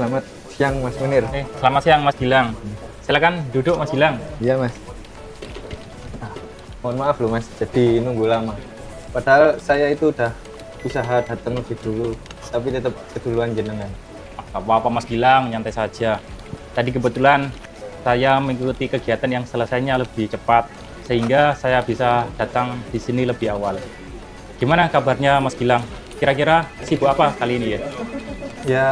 Selamat siang Mas Munir. Selamat siang Mas Gilang. Silakan duduk Mas Gilang. Iya Mas. Mohon maaf loh Mas, jadi nunggu lama. Padahal saya itu udah usaha datang lebih dulu, tapi tetap keduluan jenengan. Gak apa-apa Mas Gilang, nyantai saja. Tadi kebetulan saya mengikuti kegiatan yang selesainya lebih cepat, sehingga saya bisa datang di sini lebih awal. Gimana kabarnya Mas Gilang? Kira-kira sibuk apa kali ini ya? Ya,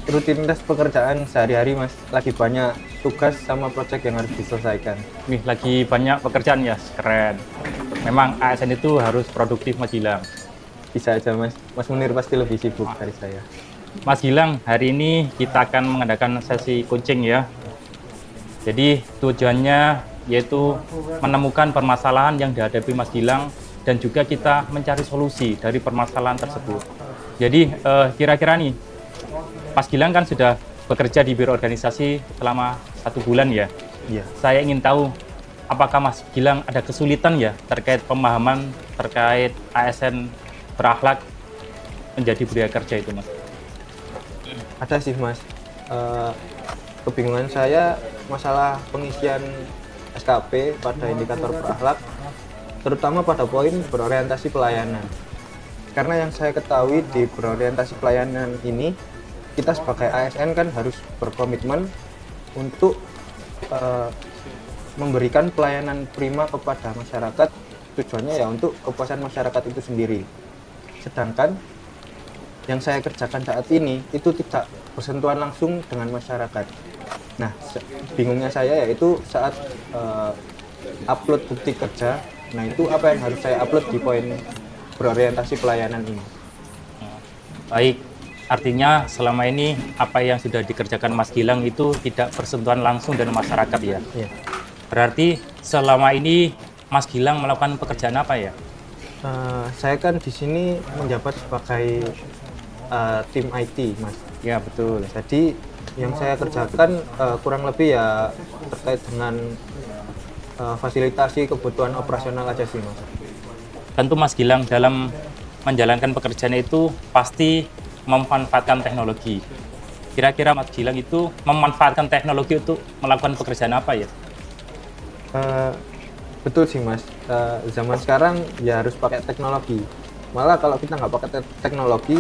rutinitas pekerjaan sehari-hari Mas, lagi banyak tugas sama proyek yang harus diselesaikan. Nih, lagi banyak pekerjaan ya, keren. Memang ASN itu harus produktif Mas Gilang. Bisa aja Mas, Mas Munir pasti lebih sibuk dari saya. Mas Gilang, hari ini kita akan mengadakan sesi coaching ya. Jadi tujuannya yaitu menemukan permasalahan yang dihadapi Mas Gilang dan juga kita mencari solusi dari permasalahan tersebut. Jadi kira-kira nih, Mas Gilang kan sudah bekerja di biro organisasi selama 1 bulan ya. Iya. Saya ingin tahu apakah Mas Gilang ada kesulitan ya terkait pemahaman terkait ASN berakhlak menjadi budaya kerja itu Mas? Ada sih Mas. Kebingungan saya masalah pengisian SKP pada indikator berakhlak, terutama pada poin berorientasi pelayanan. Karena yang saya ketahui di berorientasi pelayanan ini, kita sebagai ASN kan harus berkomitmen untuk memberikan pelayanan prima kepada masyarakat, tujuannya ya untuk kepuasan masyarakat itu sendiri. Sedangkan yang saya kerjakan saat ini itu tidak bersentuhan langsung dengan masyarakat. Nah, bingungnya saya yaitu saat upload bukti kerja, nah itu apa yang harus saya upload di poin berorientasi pelayanan ini. Baik, artinya selama ini apa yang sudah dikerjakan Mas Gilang itu tidak bersentuhan langsung dengan masyarakat ya? Iya. Berarti selama ini Mas Gilang melakukan pekerjaan apa ya? Saya kan di sini menjabat sebagai tim IT, Mas. Ya, betul. Jadi yang saya kerjakan kurang lebih ya terkait dengan fasilitasi kebutuhan operasional aja sih, Mas. Tentu Mas Gilang dalam menjalankan pekerjaan itu pasti memanfaatkan teknologi. Kira-kira Mas Gilang itu memanfaatkan teknologi untuk melakukan pekerjaan apa ya? Betul sih Mas, zaman sekarang ya harus pakai teknologi. Malah kalau kita nggak pakai teknologi,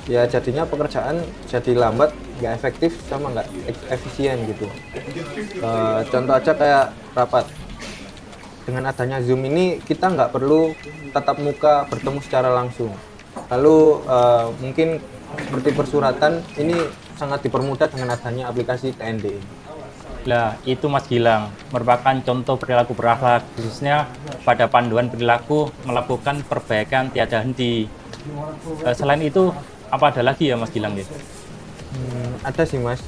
ya jadinya pekerjaan jadi lambat, nggak efektif, sama nggak efisien gitu. Contoh aja kayak rapat. Dengan adanya Zoom ini, kita nggak perlu tatap muka bertemu secara langsung. Lalu mungkin seperti persuratan, ini sangat dipermudah dengan adanya aplikasi TND. Lah, itu Mas Gilang merupakan contoh perilaku berakhlak, khususnya pada panduan perilaku melakukan perbaikan tiada henti. Selain itu, apa ada lagi ya Mas Gilang ya? Ada sih Mas,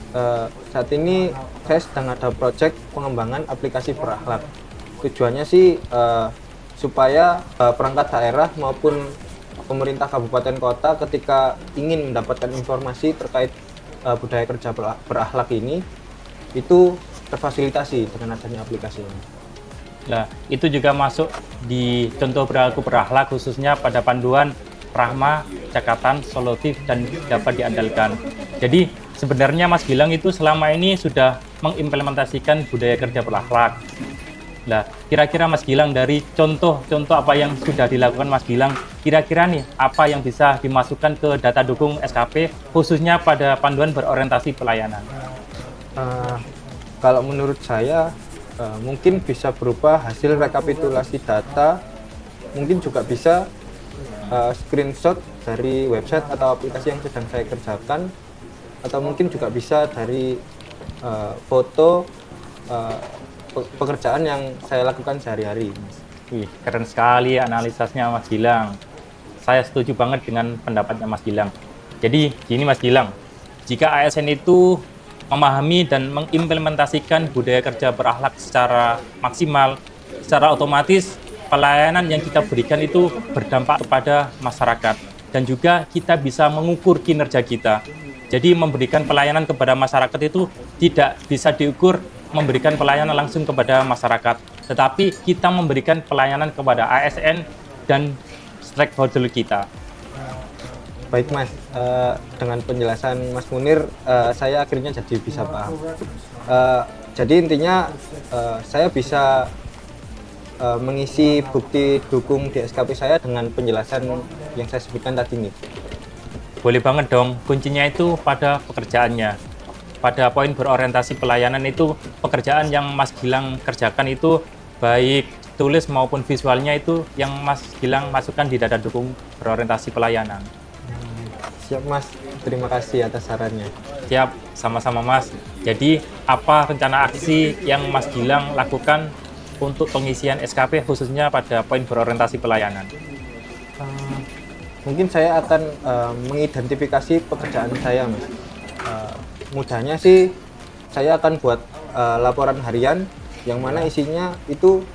saat ini saya sedang ada proyek pengembangan aplikasi berakhlak. Tujuannya sih supaya perangkat daerah maupun pemerintah kabupaten kota ketika ingin mendapatkan informasi terkait budaya kerja berakhlak ini, itu terfasilitasi dengan adanya aplikasi ini. Nah, itu juga masuk di contoh perilaku berakhlak khususnya pada panduan ramah, cekatan, solutif, dan dapat diandalkan. Jadi sebenarnya Mas Gilang itu selama ini sudah mengimplementasikan budaya kerja berakhlak. Nah, kira-kira Mas Gilang dari contoh-contoh apa yang sudah dilakukan Mas Gilang, kira-kira nih apa yang bisa dimasukkan ke data dukung SKP khususnya pada panduan berorientasi pelayanan? Kalau menurut saya mungkin bisa berupa hasil rekapitulasi data, mungkin juga bisa screenshot dari website atau aplikasi yang sedang saya kerjakan, atau mungkin juga bisa dari foto pekerjaan yang saya lakukan sehari-hari. Wih, keren sekali analisisnya Mas Gilang. Saya setuju banget dengan pendapatnya Mas Gilang. Jadi gini Mas Gilang, jika ASN itu memahami dan mengimplementasikan budaya kerja berakhlak secara maksimal, secara otomatis pelayanan yang kita berikan itu berdampak kepada masyarakat dan juga kita bisa mengukur kinerja kita. Jadi memberikan pelayanan kepada masyarakat itu tidak bisa diukur memberikan pelayanan langsung kepada masyarakat, tetapi kita memberikan pelayanan kepada ASN dan stakeholder kita. Baik Mas, dengan penjelasan Mas Munir, saya akhirnya jadi bisa paham. Jadi intinya saya bisa mengisi bukti dukung di SKP saya dengan penjelasan yang saya sebutkan tadi nih. Boleh banget dong, kuncinya itu pada pekerjaannya. Pada poin berorientasi pelayanan itu, pekerjaan yang Mas Gilang kerjakan itu baik tulis maupun visualnya itu yang Mas Gilang masukkan di data dukung berorientasi pelayanan. Siap Mas, terima kasih atas sarannya. Siap, sama-sama Mas. Jadi, apa rencana aksi yang Mas Gilang lakukan untuk pengisian SKP khususnya pada poin berorientasi pelayanan? Mungkin saya akan mengidentifikasi pekerjaan saya Mas. Mudahnya sih, saya akan buat laporan harian yang mana isinya itu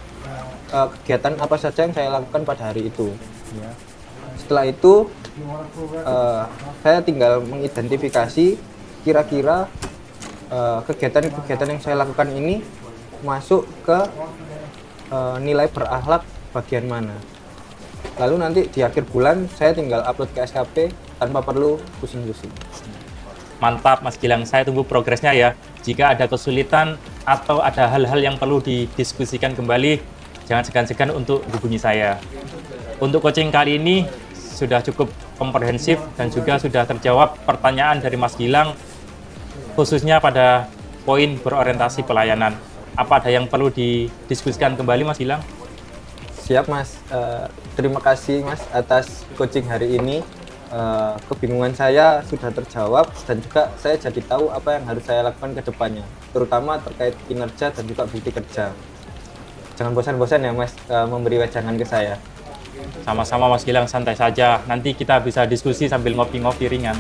kegiatan apa saja yang saya lakukan pada hari itu. Ya. Setelah itu, saya tinggal mengidentifikasi kira-kira kegiatan-kegiatan yang saya lakukan ini masuk ke nilai berakhlak bagian mana. Lalu nanti di akhir bulan saya tinggal upload ke SKP tanpa perlu pusing-pusing. Mantap Mas Gilang, saya tunggu progresnya ya. Jika ada kesulitan atau ada hal-hal yang perlu didiskusikan kembali, jangan segan-segan untuk hubungi saya. Untuk coaching kali ini sudah cukup komprehensif dan juga sudah terjawab pertanyaan dari Mas Gilang khususnya pada poin berorientasi pelayanan. Apa ada yang perlu didiskusikan kembali Mas Gilang? Siap Mas, terima kasih Mas atas coaching hari ini. Kebingungan saya sudah terjawab dan juga saya jadi tahu apa yang harus saya lakukan ke depannya, terutama terkait kinerja dan juga bukti kerja. Jangan bosan-bosan ya Mas memberi wejangan ke saya. Sama-sama Mas Gilang, santai saja. Nanti kita bisa diskusi sambil ngopi-ngopi ringan.